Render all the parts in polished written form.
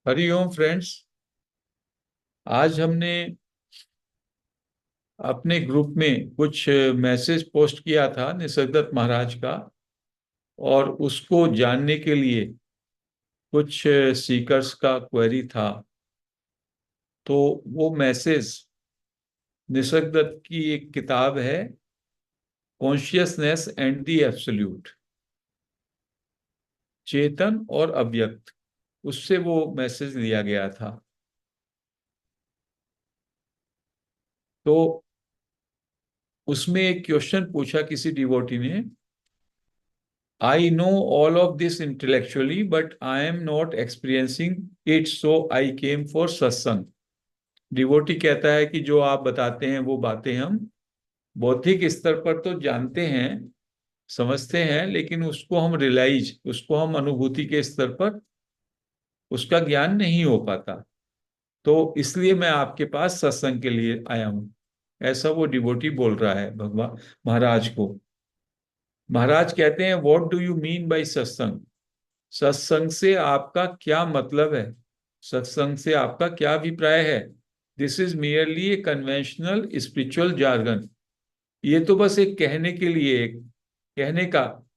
Hariom friends. आज हमने अपने ग्रुप में कुछ मैसेज पोस्ट किया था निसर्गदत्त महाराज का, और उसको जानने के लिए कुछ सीकर्स का क्वेरी था। तो वो मैसेज निसर्गदत्त की एक किताब है, कॉन्शियसनेस एंड द एब्सोल्यूट, चेतन और अव्यक्त, उससे वो मैसेज लिया गया था। तो उसमें एक क्वेश्चन पूछा किसी डिवोटी ने, I know all of this intellectually, but I am not experiencing it, so I came for satsang. Devotee कहता है कि जो आप बताते हैं वो बातें हम बौद्धिक स्तर पर तो जानते हैं, समझते हैं, लेकिन उसको हम अनुभूति के स्तर पर उसका ज्ञान नहीं हो पाता। तो इसलिए मैं आपके पास सत्संग के लिए आया हूं। ऐसा वो डिवोटी बोल रहा है भगवान महाराज को। महाराज कहते हैं, what do you mean by सत्संग? सत्संग से आपका क्या मतलब है? सत्संग से आपका क्या अभिप्राय है? This is merely a conventional spiritual jargon. ये तो बस एक कहने के लिए, एक कहने का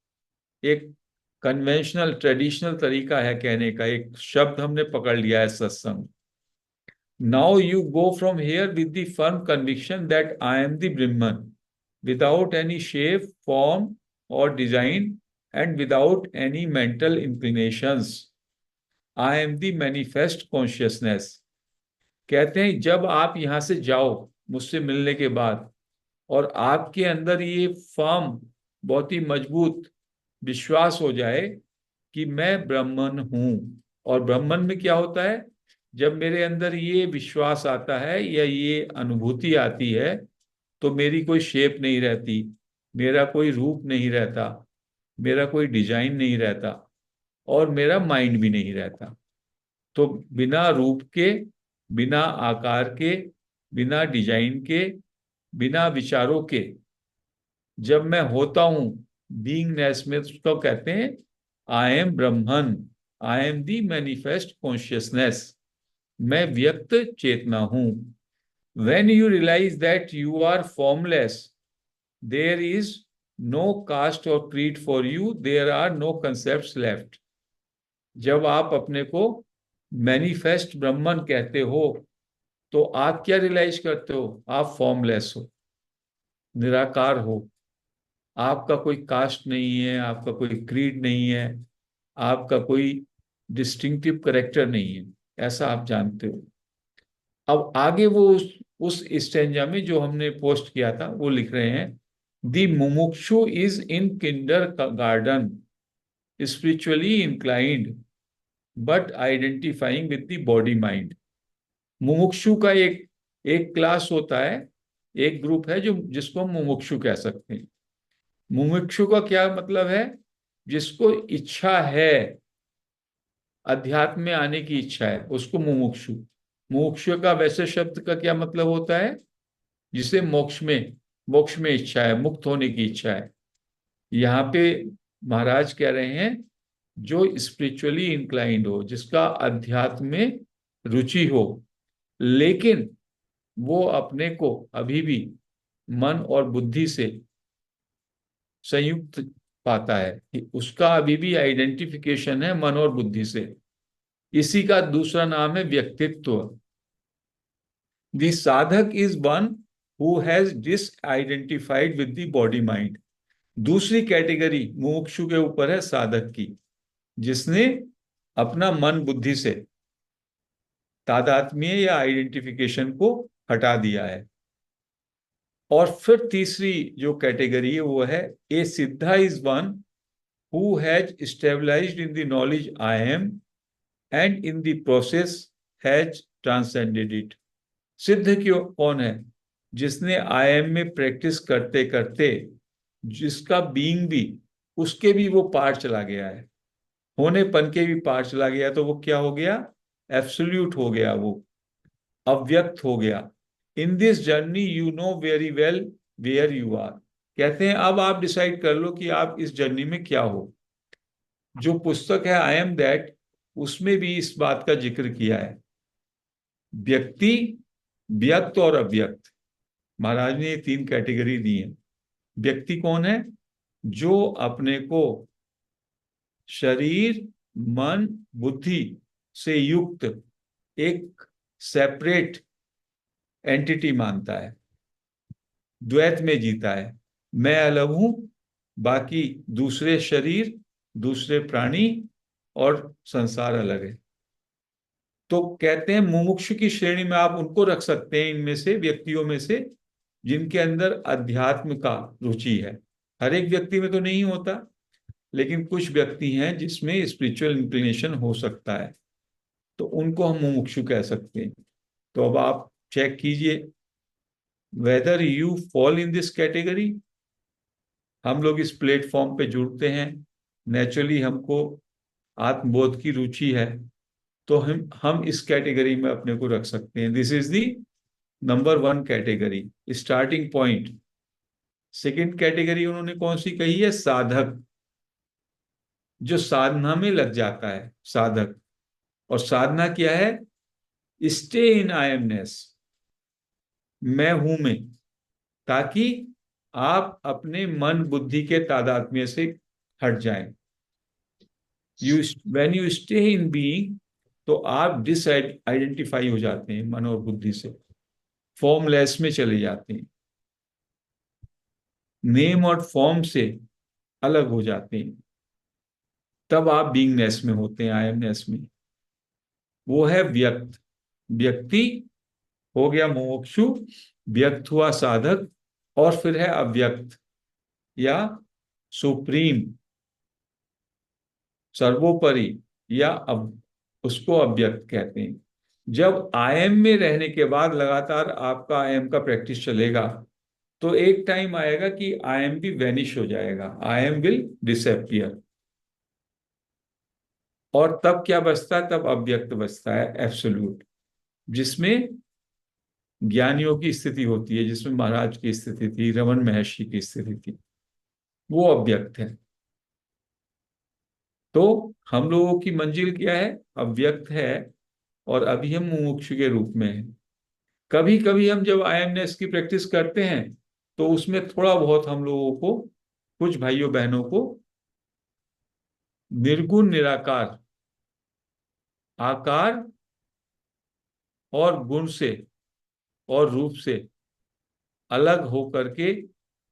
एक कन्वेंशनल ट्रेडिशनल तरीका है, कहने का एक शब्द हमने पकड़ लिया है, सत्संग। Now you go from here with the firm conviction that I am the Brahman, without any shape, form, or design, and without any mental inclinations. I am the manifest consciousness. कहते हैं जब आप यहां से जाओ मुझसे मिलने के बाद, और आपके अंदर ये फर्म, बहुत ही मजबूत विश्वास हो जाए कि मैं ब्राह्मण हूं। और ब्राह्मण में क्या होता है? जब मेरे अंदर ये विश्वास आता है या ये अनुभूति आती है, तो मेरी कोई शेप नहीं रहती, मेरा कोई रूप नहीं रहता, मेरा कोई डिजाइन नहीं रहता, और मेरा माइंड भी नहीं रहता। तो बिना रूप के, बिना आकार के, बिना डिजाइन के, बिना विचारों के जब मैं होता हूं बीइंगनेस में, तो उसको कहते हैं I am Brahman, I am the manifest consciousness. मैं व्यक्त चेतना हूं। When you realize that you are formless, there is no caste or creed for you, there are no concepts left. जब आप अपने को मैनिफेस्ट ब्रह्मन कहते हो, तो आप क्या रियलाइज करते हो? आप फॉर्मलेस हो, निराकार हो। आपका कोई कास्ट नहीं है, आपका कोई क्रीड नहीं है, आपका कोई डिस्टिंक्टिव करेक्टर नहीं है, ऐसा आप जानते हो। अब आगे वो उस स्टेंजा में जो हमने पोस्ट किया था वो लिख रहे हैं, द मुमुक्षु is in Kinder garden, spiritually inclined, but identifying with the body mind. मुमुक्षु का एक एक क्लास होता है, एक ग्रुप है जो जिसको हम मुमुक्षु कह सकते हैं। मुमुक्षु का क्या मतलब है? जिसको इच्छा है, अध्यात्म में आने की इच्छा है, उसको मुमुक्षु। मुमुक्षु का वैसे शब्द का क्या मतलब होता है? जिसे मोक्ष में इच्छा है, मुक्त होने की इच्छा है। यहाँ पे महाराज कह रहे हैं, जो स्पिरिचुअली इंक्लाइंड हो, जिसका अध्यात्म में रुचि हो, लेकिन वो अपने को अभी भी मन और बुद्धि से संयुक्त पाता है, कि उसका अभी भी आइडेंटिफिकेशन है मन और बुद्धि से। इसी का दूसरा नाम है व्यक्तित्व। द साधक is one who has disidentified with the body mind. दूसरी कैटेगरी मुमुक्षु के ऊपर है, साधक की, जिसने अपना मन बुद्धि से तादात्म्य या आइडेंटिफिकेशन को हटा दिया है। और फिर तीसरी जो कैटेगरी है वो है, a siddha is one who has stabilized in the knowledge I am, and in the process has transcended it. सिद्ध क्यों कौन है? जिसने आई एम में प्रैक्टिस करते करते, जिसका बीइंग भी, उसके भी वो पार चला गया है, होनेपन के भी पार चला गया, तो वो क्या हो गया? एब्सोल्यूट हो गया, वो अव्यक्त हो गया। In this journey you know very well where you are. कहते हैं अब आप डिसाइड कर लो कि आप इस जर्नी में क्या हो। जो पुस्तक है आई एम दैट, उसमें भी इस बात का जिक्र किया है। व्यक्ति, व्यक्त और अव्यक्त, महाराज ने ये तीन कैटेगरी दी है। व्यक्ति कौन है? जो अपने को शरीर, मन, बुद्धि से युक्त एक सेपरेट एंटिटी मानता है, द्वैत में जीता है। मैं अलग हूं, बाकी दूसरे शरीर, दूसरे प्राणी और संसार अलग है। तो कहते हैं मुमुक्षु की श्रेणी में आप उनको रख सकते हैं, इनमें से, व्यक्तियों में से, जिनके अंदर अध्यात्म का रुचि है। हर एक व्यक्ति में तो नहीं होता, लेकिन कुछ व्यक्ति हैं जिसमें स्पिरिचुअल इंक्लिनेशन हो सकता है, तो उनको हम मुमुक्षु कह सकते हैं। तो अब आप चेक कीजिए whether you fall in this category. हम लोग इस प्लेटफॉर्म पे जुड़ते हैं, नेचुरली हमको आत्मबोध की रुचि है, तो हम इस कैटेगरी में अपने को रख सकते हैं। This is the number 1 category, starting point. Second category उन्होंने कौन सी कही है? साधक, जो साधना में लग जाता है, साधक। और साधना क्या है? स्टे इन आई एमनेस, मैं हूं में, ताकि आप अपने मन बुद्धि के तादात्म्य से हट जाएं। You when you stay in being, तो आप डिसआइडेंटिफाई हो जाते हैं मन और बुद्धि से, फॉर्मलेस में चले जाते हैं, नेम और फॉर्म से अलग हो जाते हैं। तब आप बीइंगनेस में होते हैं, आई एमनेस में। वो है व्यक्त। व्यक्ति हो गया मुमुक्षु, व्यक्त हुआ साधक, और फिर है अव्यक्त या सुप्रीम, सर्वोपरि, या उसको अव्यक्त कहते हैं। जब आईएम में रहने के बाद लगातार आपका आईएम का प्रैक्टिस चलेगा, तो एक टाइम आएगा कि आईएम भी वैनिश हो जाएगा, आईएम विल डिसअपियर। और तब क्या बचता है? तब अव्यक्त बचता है, एब्सोल्यूट, जिसमें ज्ञानियों की स्थिति होती है, जिसमें महाराज की स्थिति थी, रमन महर्षि की स्थिति थी, वो अव्यक्त है। तो हम लोगों की मंजिल क्या है? अव्यक्त है, और अभी हम मुमुक्षु के रूप में हैं। कभी कभी हम जब आईएमनेस की प्रैक्टिस करते हैं, तो उसमें थोड़ा बहुत हम लोगों को, कुछ भाइयों बहनों को, निर्गुण निराकार, आकार और गुण से और रूप से अलग होकर के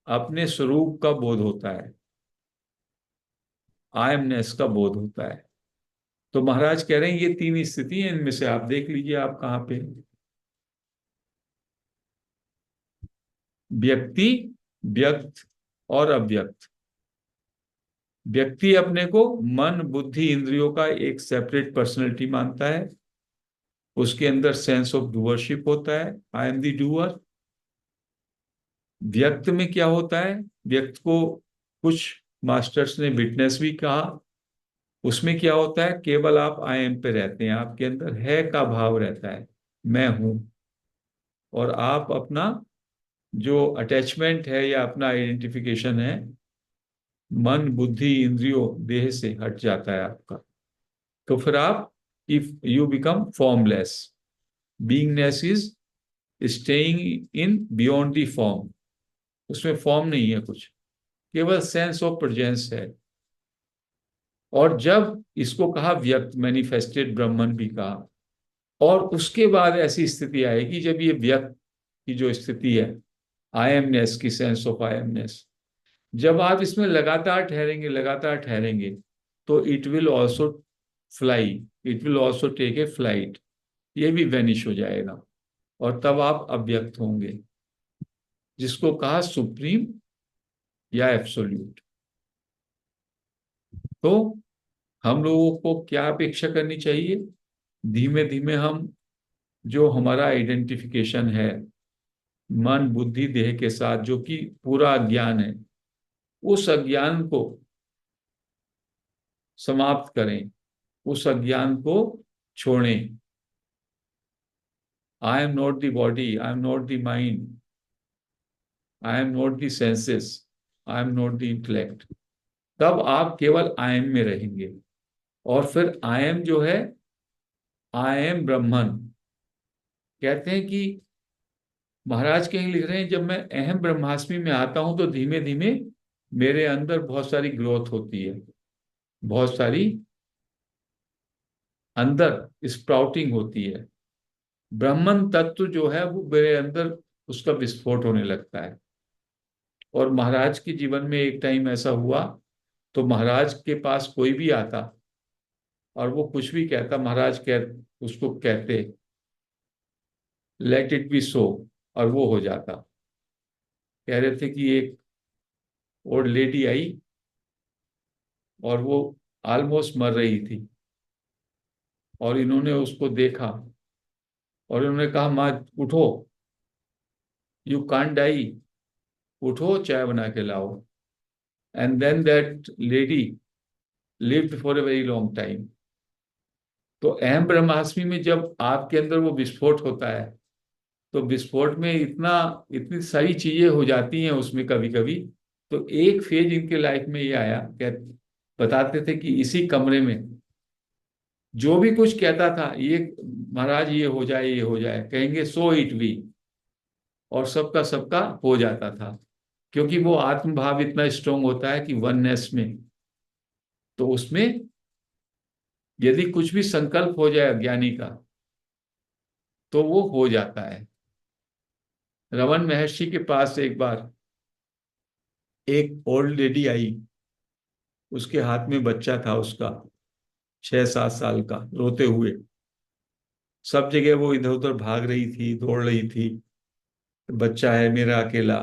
अपने स्वरूप का बोध होता है, आयमनेस का बोध होता है। तो महाराज कह रहे हैं ये तीन स्थिति हैं, इनमें से आप देख लीजिए आप कहां पे। व्यक्ति, व्यक्त और अव्यक्त। व्यक्ति अपने को मन बुद्धि इंद्रियों का एक सेपरेट पर्सनैलिटी मानता है, उसके अंदर सेंस ऑफ डूअरशिप होता है, आई एम द डूअर। व्यक्त में क्या होता है? व्यक्त को कुछ मास्टर्स ने विटनेस भी कहा। उसमें क्या होता है? केवल आप आई एम पे रहते हैं, आपके अंदर है का भाव रहता है, मैं हूं। और आप अपना जो अटैचमेंट है या अपना आइडेंटिफिकेशन है, मन बुद्धि इंद्रियों देह से हट जाता है आपका। तो फिर आप, if you become formless, beingness is staying in beyond the form. उसमें फॉर्म नहीं है कुछ, केवल सेंस ऑफ प्रेजेंस है। और जब इसको कहा व्यक्त, मैनिफेस्टेड ब्रह्मन भी कहा, और उसके बाद ऐसी स्थिति आएगी जब ये व्यक्त की जो स्थिति है, आई एमनेस की, सेंस ऑफ आई एमनेस, जब आप इसमें लगातार ठहरेंगे, लगातार ठहरेंगे, तो it will also fly, it will also take a flight, ये भी वैनिश हो जाएगा, और तब आप अव्यक्त होंगे, जिसको कहा सुप्रीम या एब्सोल्यूट। तो हम लोगों को क्या अपेक्षा करनी चाहिए? धीमे धीमे हम, जो हमारा आइडेंटिफिकेशन है मन बुद्धि देह के साथ, जो कि पूरा अज्ञान है, उस अज्ञान को समाप्त करें, उस अज्ञान को छोड़ें। I am not the body, I am not the mind, I am not the senses, I am not the intellect. तब आप केवल आई एम में रहेंगे, और फिर आई एम जो है, आई एम ब्रह्मन। कहते हैं कि महाराज कहीं लिख रहे हैं, जब मैं अहम ब्रह्मास्मि में आता हूं तो धीमे धीमे मेरे अंदर बहुत सारी ग्रोथ होती है, बहुत सारी अंदर स्प्राउटिंग होती है। ब्राह्मण तत्व जो है वो मेरे अंदर, उसका विस्फोट होने लगता है। और महाराज के जीवन में एक टाइम ऐसा हुआ, तो महाराज के पास कोई भी आता और वो कुछ भी कहता, महाराज उसको कहते लेट इट बी सो, और वो हो जाता। कह रहे थे कि एक ओल्ड लेडी आई और वो ऑलमोस्ट मर रही थी, और इन्होंने उसको देखा और इन्होंने कहा, माँ उठो, यू कांट डाई, उठो चाय बना के लाओ। And then that lady lived for a very long time. तो अहम ब्रह्मास्मि में जब आपके अंदर वो विस्फोट होता है, तो विस्फोट में इतनी सारी चीजें हो जाती हैं उसमें कभी कभी। तो एक फेज इनके लाइफ में ये आया, बताते थे कि इसी कमरे में जो भी कुछ कहता था, ये महाराज ये हो जाए, ये हो जाए, कहेंगे सो इट बी, और सबका सबका हो जाता था। क्योंकि वो आत्म भाव इतना स्ट्रोंग होता है कि वननेस में, तो उसमें यदि कुछ भी संकल्प हो जाए ज्ञानी का, तो वो हो जाता है। रमन महर्षि के पास एक बार एक ओल्ड लेडी आई, उसके हाथ में बच्चा था उसका, 6-7 साल का, रोते हुए। सब जगह वो इधर उधर भाग रही थी, दौड़ रही थी, बच्चा है मेरा अकेला,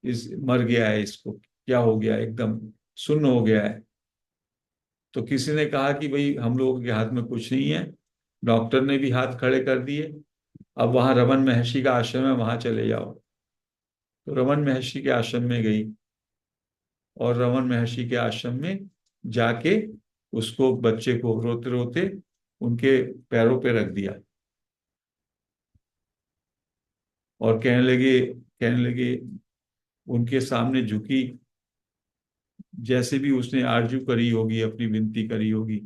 इस मर गया है, इसको क्या हो गया, एकदम सुन्न हो गया है। तो किसी ने कहा कि भाई हम लोगों के हाथ में कुछ नहीं है। डॉक्टर ने भी हाथ खड़े कर दिए, अब वहां रमन महर्षि का आश्रम है, वहां चले जाओ। तो रमन महर्षि के आश्रम में गई, और रमन महर्षि के आश्रम में जाके उसको, बच्चे को रोते रोते उनके पैरों पे रख दिया, और कहने लगे, उनके सामने झुकी, जैसे भी उसने आरजू करी होगी, अपनी विनती करी होगी।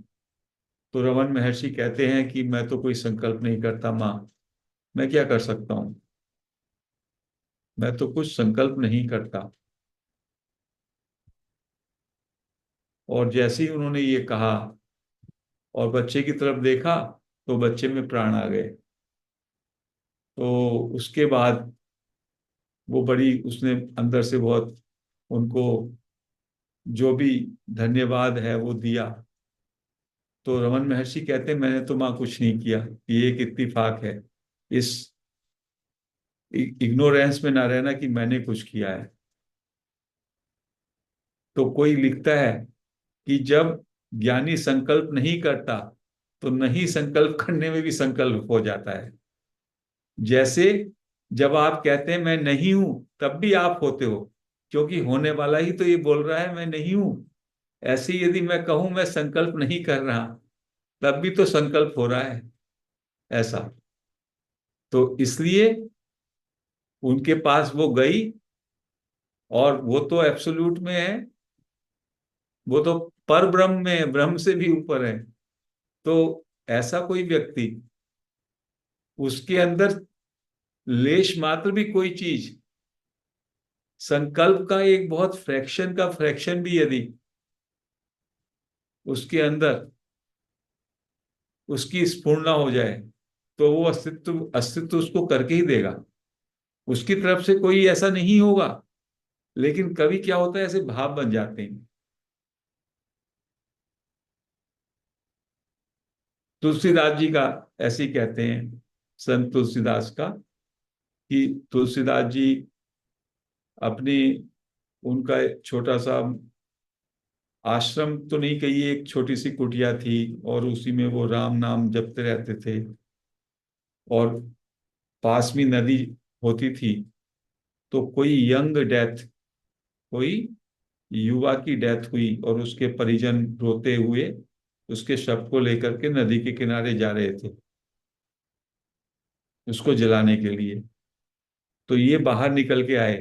तो रमन महर्षि कहते हैं कि मैं तो कोई संकल्प नहीं करता माँ, मैं क्या कर सकता हूँ, मैं तो कुछ संकल्प नहीं करता। और जैसे ही उन्होंने ये कहा और बच्चे की तरफ देखा, तो बच्चे में प्राण आ गए। तो उसके बाद वो बड़ी, उसने अंदर से बहुत उनको जो भी धन्यवाद है वो दिया। तो रमन महर्षि कहते हैं, मैंने तो माँ कुछ नहीं किया, ये एक इत्तिफाक है, इस इग्नोरेंस में ना रहना कि मैंने कुछ किया है। तो कोई लिखता है कि जब ज्ञानी संकल्प नहीं करता, तो नहीं संकल्प करने में भी संकल्प हो जाता है। जैसे जब आप कहते हैं मैं नहीं हूं, तब भी आप होते हो, क्योंकि होने वाला ही तो ये बोल रहा है मैं नहीं हूं। ऐसे ही यदि मैं कहूं मैं संकल्प नहीं कर रहा, तब भी तो संकल्प हो रहा है। ऐसा, तो इसलिए उनके पास वो गई, और वो तो एब्सोल्यूट में है, वो तो पर ब्रह्म में है, ब्रह्म से भी ऊपर है। तो ऐसा कोई व्यक्ति, उसके अंदर लेश मात्र भी कोई चीज, संकल्प का एक बहुत फ्रैक्शन का फ्रैक्शन भी यदि उसके अंदर उसकी स्फुरना हो जाए, तो वो अस्तित्व अस्तित्व उसको करके ही देगा। उसकी तरफ से कोई ऐसा नहीं होगा, लेकिन कभी क्या होता है, ऐसे भाव बन जाते हैं। तुलसीदास जी का ऐसे ही कहते हैं, संत तुलसीदास का, कि तुलसीदास जी अपनी, उनका एक छोटा सा आश्रम तो नहीं कहिए, एक छोटी सी कुटिया थी, और उसी में वो राम नाम जपते रहते थे। और पास में नदी होती थी, तो कोई यंग डेथ, कोई युवा की डेथ हुई, और उसके परिजन रोते हुए उसके शव को लेकर के नदी के किनारे जा रहे थे उसको जलाने के लिए। तो ये बाहर निकल के आए,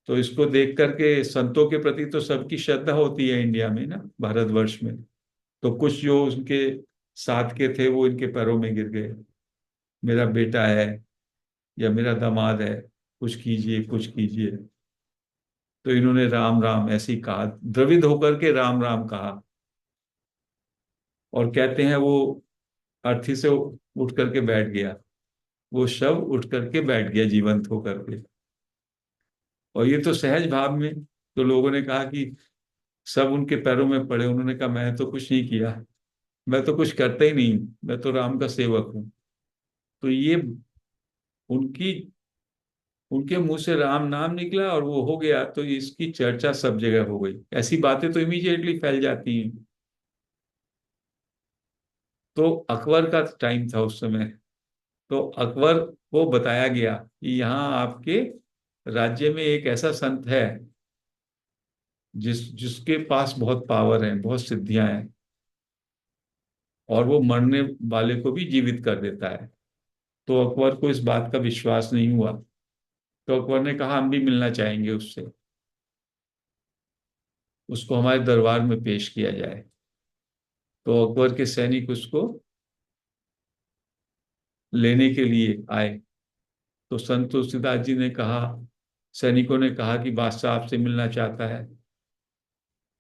तो इसको देख करके संतों के प्रति तो सबकी श्रद्धा होती है इंडिया में ना, भारतवर्ष में। तो कुछ जो उनके साथ के थे वो इनके पैरों में गिर गए, मेरा बेटा है या मेरा दामाद है, कुछ कीजिए कुछ कीजिए। तो इन्होंने राम राम ऐसे ही कहा, द्रवित होकर के राम राम कहा। और कहते हैं वो अर्थी से उठ करके बैठ गया, वो शव उठ करके बैठ गया जीवंत होकर के। और ये तो सहज भाव में। तो लोगों ने कहा कि सब उनके पैरों में पड़े, उन्होंने कहा मैं तो कुछ नहीं किया, मैं तो कुछ करता ही नहीं, मैं तो राम का सेवक हूँ। तो ये उनकी उनके मुंह से राम नाम निकला और वो हो गया, तो इसकी चर्चा सब जगह हो गई। ऐसी बातें तो इमीडिएटली फैल जाती हैं। तो अकबर का टाइम था उस समय। तो अकबर को बताया गया कि यहाँ आपके राज्य में एक ऐसा संत है जिसके पास बहुत पावर है, बहुत सिद्धियां हैं, और वो मरने वाले को भी जीवित कर देता है। तो अकबर को इस बात का विश्वास नहीं हुआ। तो अकबर ने कहा हम भी मिलना चाहेंगे उससे, उसको हमारे दरबार में पेश किया जाए। तो अकबर के सैनिक उसको लेने के लिए आए। तो संत तुलसीदास जी ने कहा, सैनिकों ने कहा कि बादशाह आपसे मिलना चाहता है।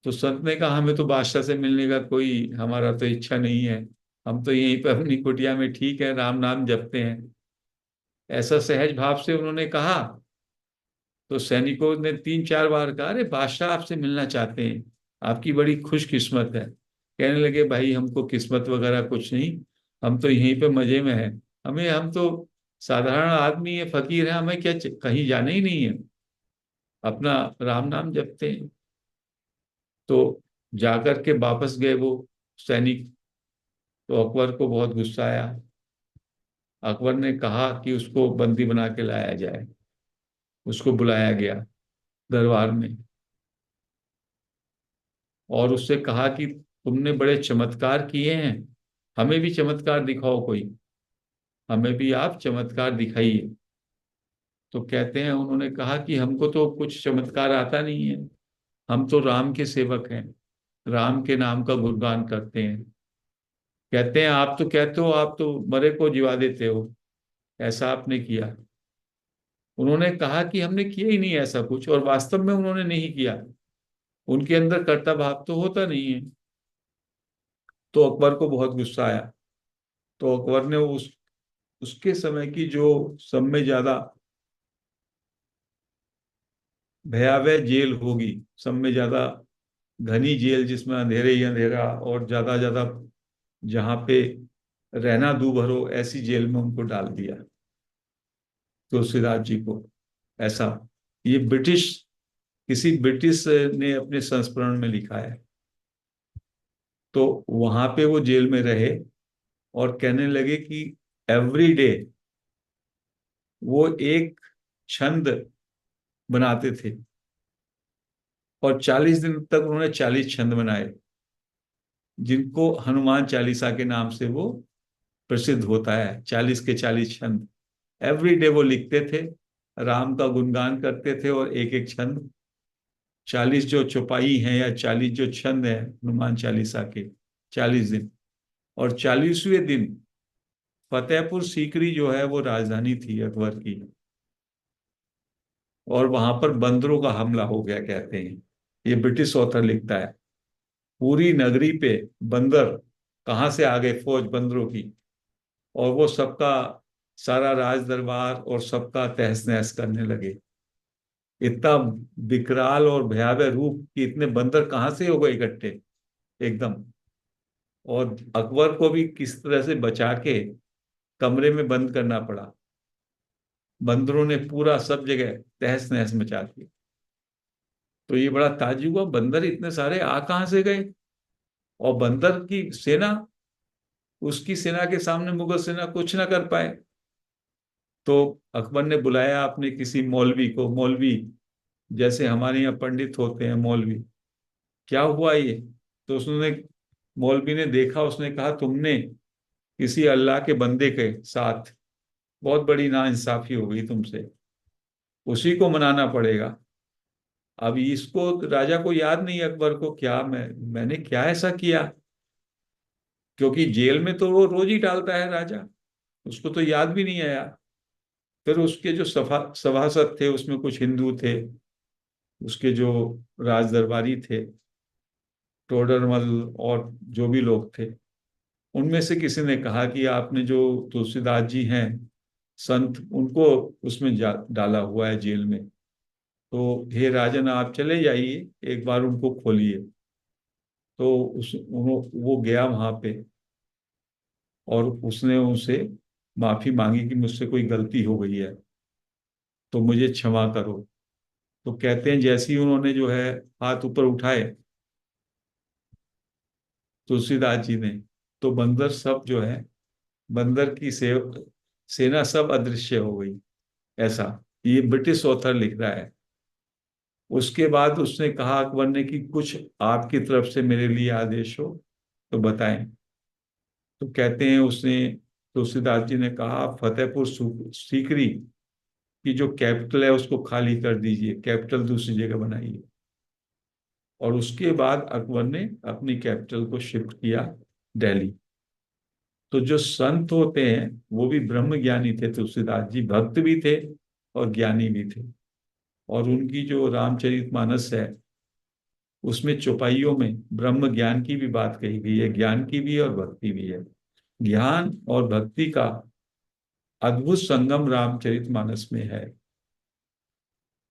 तो संत ने कहा हमें तो बादशाह से मिलने का कोई, हमारा तो इच्छा नहीं है, हम तो यहीं पर अपनी कुटिया में ठीक है, राम नाम जपते हैं। ऐसा सहज भाव से उन्होंने कहा। तो सैनिकों ने 3-4 बार कहा अरे बादशाह आपसे मिलना चाहते हैं, आपकी बड़ी खुशकिस्मत है। कहने लगे भाई हमको किस्मत वगैरह कुछ नहीं, हम तो यहीं पे मजे में हैं, हम तो साधारण आदमी है, फकीर है, हमें क्या कहीं जाना ही नहीं है, अपना राम नाम जपते हैं। तो जाकर के वापस गए वो सैनिक। तो अकबर को बहुत गुस्सा आया। अकबर ने कहा कि उसको बंदी बना के लाया जाए। उसको बुलाया गया दरबार में और उससे कहा कि तुमने बड़े चमत्कार किए हैं, हमें भी चमत्कार दिखाओ कोई, हमें भी आप चमत्कार दिखाइए। तो कहते हैं उन्होंने कहा कि हमको तो कुछ चमत्कार आता नहीं है, हम तो राम के सेवक हैं, राम के नाम का गुणगान करते हैं। कहते हैं आप तो कहते हो आप तो मरे को जिवा देते हो, ऐसा आपने किया। उन्होंने कहा कि हमने किया ही नहीं ऐसा कुछ, और वास्तव में उन्होंने नहीं किया। उनके अंदर कर्ता भाव तो होता नहीं है। तो अकबर को बहुत गुस्सा आया। तो अकबर ने उसके समय की जो सब में ज्यादा भयावह जेल होगी, सब में ज्यादा घनी जेल जिसमें अंधेरे ही अंधेरा और ज्यादा ज्यादा जहां पे रहना दूभरो, ऐसी जेल में उनको डाल दिया तुलसीदास जी को। ऐसा ये किसी ब्रिटिश ने अपने संस्मरण में लिखा है। तो वहां पे वो जेल में रहे और कहने लगे कि एवरी डे वो एक छंद बनाते थे, और 40 दिन तक उन्होंने 40 छंद बनाए, जिनको हनुमान चालीसा के नाम से वो प्रसिद्ध होता है। 40 के 40 छंद एवरी डे वो लिखते थे, राम का गुणगान करते थे, और एक एक छंद 40 जो चौपाई हैं या 40 जो छंद हैं हनुमान चालीसा के, 40 दिन। और 40वें दिन फतेहपुर सीकरी जो है वो राजधानी थी अकबर की, और वहां पर बंदरों का हमला हो गया कहते हैं। ये ब्रिटिश ऑथर लिखता है। पूरी नगरी पे बंदर, कहाँ से आ गए फौज बंदरों की, और वो सबका सारा राज दरबार और सबका तहस नहस करने लगे। इतना विकराल और भयावह रूप कि इतने बंदर कहाँ से हो गए इकट्ठे एकदम। और अकबर को भी किस तरह से बचा के कमरे में बंद करना पड़ा। बंदरों ने पूरा सब जगह तहस नहस मचा दी। तो ये बड़ा ताज्जुब हुआ, बंदर इतने सारे आ कहाँ से गए। और बंदर की सेना, उसकी सेना के सामने मुगल सेना कुछ ना कर पाए। तो अकबर ने बुलाया अपने किसी मौलवी को, मौलवी जैसे हमारे यहाँ पंडित होते हैं मौलवी, क्या हुआ ये। तो उसने, मौलवी ने देखा, उसने कहा तुमने किसी अल्लाह के बंदे के साथ बहुत बड़ी नाइंसाफी हो गई तुमसे, उसी को मनाना पड़ेगा। अब इसको, राजा को याद नहीं, अकबर को, क्या मैंने क्या ऐसा किया, क्योंकि जेल में तो वो रोज ही डालता है राजा, उसको तो याद भी नहीं आया। फिर उसके जो सभासद थे उसमें कुछ हिंदू थे, उसके जो राज दरबारी थे, टोडरमल और जो भी लोग थे, उनमें से किसी ने कहा कि आपने जो तुलसीदास जी हैं संत, उनको उसमें डाला हुआ है जेल में, तो हे राजन आप चले जाइए, एक बार उनको खोलिए। तो वो गया वहां पे, और उसने उनसे माफी मांगी कि मुझसे कोई गलती हो गई है, तो मुझे क्षमा करो। तो कहते हैं जैसे ही उन्होंने जो है हाथ ऊपर उठाए तुलसीदास जी ने, तो बंदर सब जो है, बंदर की सेना सब अदृश्य हो गई। ऐसा ये ब्रिटिश ऑथर लिख रहा है। उसके बाद उसने कहा अकबर ने कि कुछ आपकी तरफ से मेरे लिए आदेश हो तो बताएं। तो कहते हैं उसने, तुलसीदास जी ने कहा फतेहपुर सीकरी की जो कैपिटल है उसको खाली कर दीजिए, कैपिटल दूसरी जगह बनाइए। और उसके बाद अकबर ने अपनी कैपिटल को शिफ्ट किया दिल्ली। तो जो संत होते हैं वो भी ब्रह्म ज्ञानी थे, तुलसीदास जी भक्त भी थे और ज्ञानी भी थे। और उनकी जो रामचरितमानस है उसमें चौपाइयों में ब्रह्म ज्ञान की भी बात कही गई है, ज्ञान की भी और भक्ति भी है। ज्ञान और भक्ति का अद्भुत संगम रामचरितमानस में है।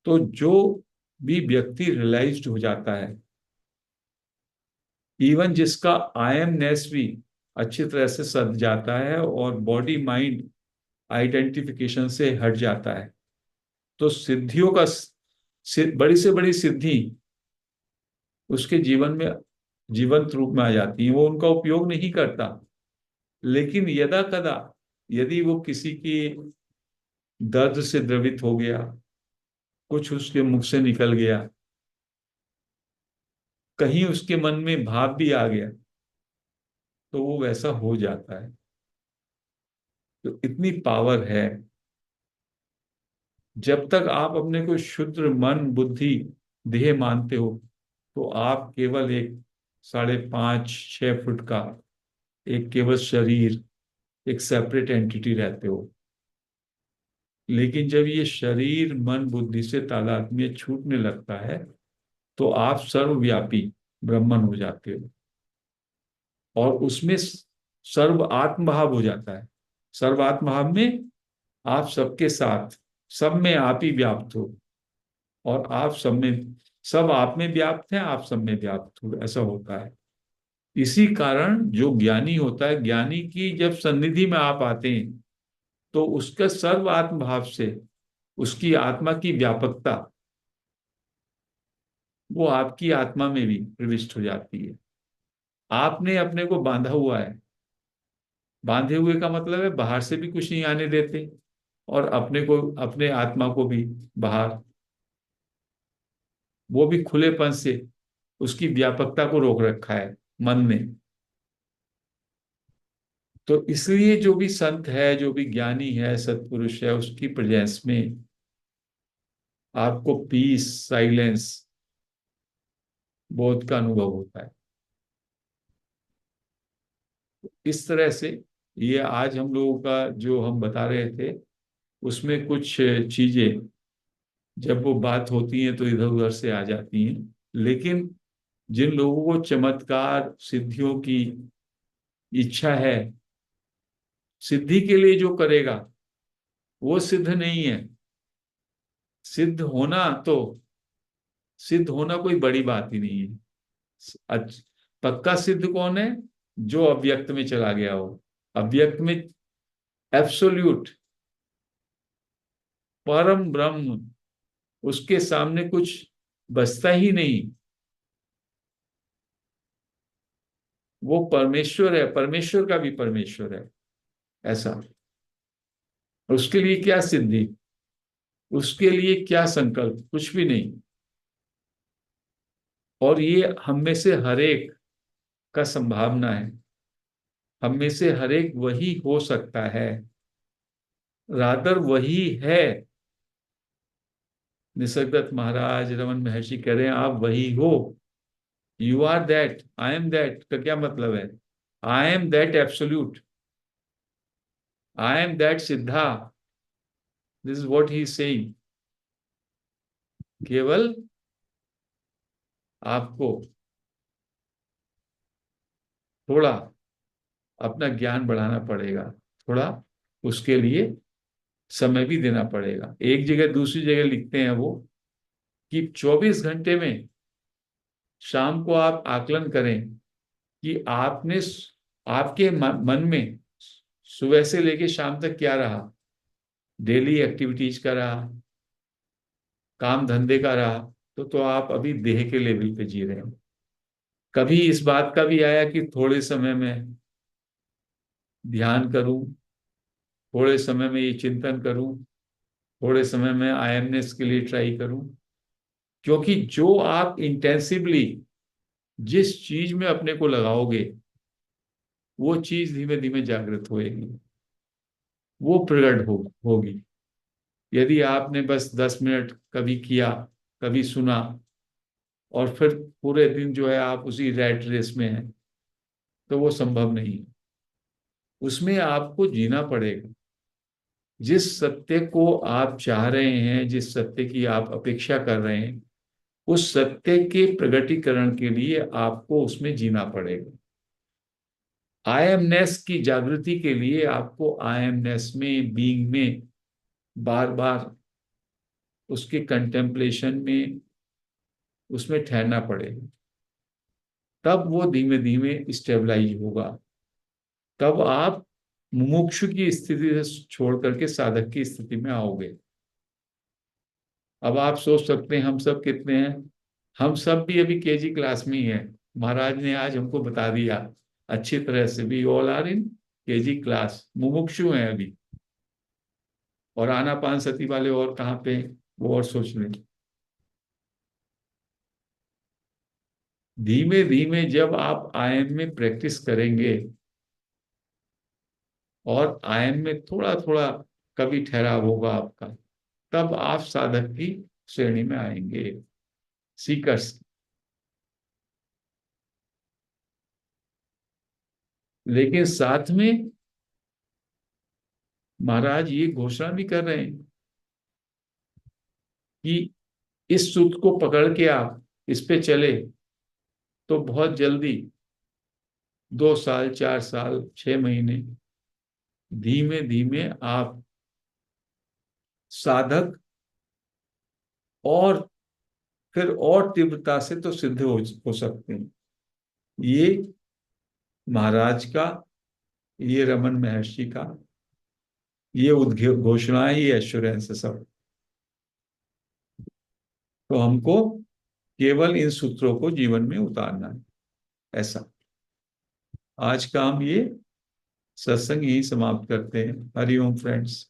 तो जो भी व्यक्ति रियलाइज्ड हो जाता है, इवन जिसका आई एमनेस भी अच्छी तरह से सध जाता है और बॉडी माइंड आइडेंटिफिकेशन से हट जाता है, तो सिद्धियों का बड़ी से बड़ी सिद्धि उसके जीवन में जीवंत रूप में आ जाती है। वो उनका उपयोग नहीं करता, लेकिन यदा कदा यदि वो किसी की दर्द से द्रवित हो गया, कुछ उसके मुख से निकल गया, कहीं उसके मन में भाव भी आ गया, तो वो वैसा हो जाता है। तो इतनी पावर है। जब तक आप अपने को शुद्ध मन बुद्धि देह मानते हो, तो आप केवल एक 5.5 6 फुट का एक केवल शरीर, एक सेपरेट एंटिटी रहते हो। लेकिन जब ये शरीर मन बुद्धि से तादात्म्य छूटने लगता है, तो आप सर्वव्यापी ब्रह्मन हो जाते हो, और उसमें सर्व आत्मभाव हो जाता है। सर्व आत्मभाव में आप सबके साथ, सब में आप ही व्याप्त हो, और आप सब में, सब आप में व्याप्त है, आप सब में व्याप्त हो, ऐसा होता है। इसी कारण जो ज्ञानी होता है, ज्ञानी की जब सन्निधि में आप आते हैं, तो उसका सर्व आत्म भाव से उसकी आत्मा की व्यापकता वो आपकी आत्मा में भी प्रविष्ट हो जाती है। आपने अपने को बांधा हुआ है, बांधे हुए का मतलब है बाहर से भी कुछ नहीं आने देते, और अपने को, अपने आत्मा को भी बाहर, वो भी खुलेपन से उसकी व्यापकता को रोक रखा है मन ने। तो इसलिए जो भी संत है, जो भी ज्ञानी है, सत्पुरुष है, उसकी प्रेजेंस में आपको पीस, साइलेंस, बोध का अनुभव होता है। इस तरह से ये आज हम लोगों का जो हम बता रहे थे, उसमें कुछ चीजें जब वो बात होती हैं तो इधर उधर से आ जाती हैं। लेकिन जिन लोगों को चमत्कार सिद्धियों की इच्छा है, सिद्धि के लिए जो करेगा वो सिद्ध नहीं है। सिद्ध होना तो, सिद्ध होना कोई बड़ी बात ही नहीं है। पक्का सिद्ध कौन है? जो अव्यक्त में चला गया हो, अव्यक्त में एब्सोल्यूट परम ब्रह्म, उसके सामने कुछ बचता ही नहीं। वो परमेश्वर है, परमेश्वर का भी परमेश्वर है। ऐसा, उसके लिए क्या सिद्धि, उसके लिए क्या संकल्प, कुछ भी नहीं। और ये हम में से हर एक का संभावना है, हम में से हर एक वही हो सकता है, रादर वही है। निसर्गदत्त महाराज, रमन महर्षि कह रहे हैं आप वही हो। You are that, I am that का क्या मतलब है? I am that absolute, I am that siddha, this is what he is saying. केवल आपको थोड़ा अपना ज्ञान बढ़ाना पड़ेगा, थोड़ा उसके लिए समय भी देना पड़ेगा। एक जगह दूसरी जगह लिखते हैं वो कि 24 घंटे में शाम को आप आकलन करें कि आपने आपके मन में सुबह से लेके शाम तक क्या रहा, डेली एक्टिविटीज का रहा, काम धंधे का रहा, तो आप अभी देह के लेवल पे जी रहे हैं। कभी इस बात का भी आया कि थोड़े समय में ध्यान करूं, थोड़े समय में ये चिंतन करूं, थोड़े समय में आईएमएस के लिए ट्राई करूं? क्योंकि जो आप इंटेंसिवली जिस चीज में अपने को लगाओगे, वो चीज धीमे धीमे जागृत होएगी, वो प्रकट होगी। यदि आपने बस 10 मिनट कभी किया, कभी सुना, और फिर पूरे दिन जो है आप उसी रैट रेस में हैं, तो वो संभव नहीं है। उसमें आपको जीना पड़ेगा। जिस सत्य को आप चाह रहे हैं, जिस सत्य की आप अपेक्षा कर रहे हैं, उस सत्य के प्रगटीकरण के लिए आपको उसमें जीना पड़ेगा। आई एमनेस की जागृति के लिए आपको आई एमनेस में, बीइंग में बार बार उसके कंटेम्पलेशन में, उसमें ठहरना पड़ेगा। तब वो धीमे धीमे स्टेबलाइज होगा। तब आप मुमुक्षु की स्थिति से छोड़ करके साधक की स्थिति में आओगे। अब आप सोच सकते हैं हम सब कितने हैं? हम सब भी अभी केजी क्लास में ही हैं। महाराज ने आज हमको बता दिया अच्छी तरह से, we all are in KG class, मुमुक्षु हैं अभी। और आनापान सती वाले और कहाँ पे हैं, वो और सोच लें। धीमे धीमे जब आप आयन में प्रैक्टिस करेंगे और आयन में थोड़ा थोड़ा कभी ठहराव होगा आपका, तब आप साधक की श्रेणी में आएंगे, सीकर्स। लेकिन साथ में महाराज ये घोषणा भी कर रहे हैं कि इस सूत्र को पकड़ के आप इस पे चले तो बहुत जल्दी, 2 साल, 4 साल, 6 महीने, धीमे धीमे आप साधक और फिर और तीव्रता से तो सिद्ध हो सकते हैं। ये महाराज का, ये रमन महर्षि का, ये उद्घोषणा, ये एश्योरेंस है सब। तो हमको केवल इन सूत्रों को जीवन में उतारना है, ऐसा। आज का हम ये सत्संग यही समाप्त करते हैं। हरिओम फ्रेंड्स।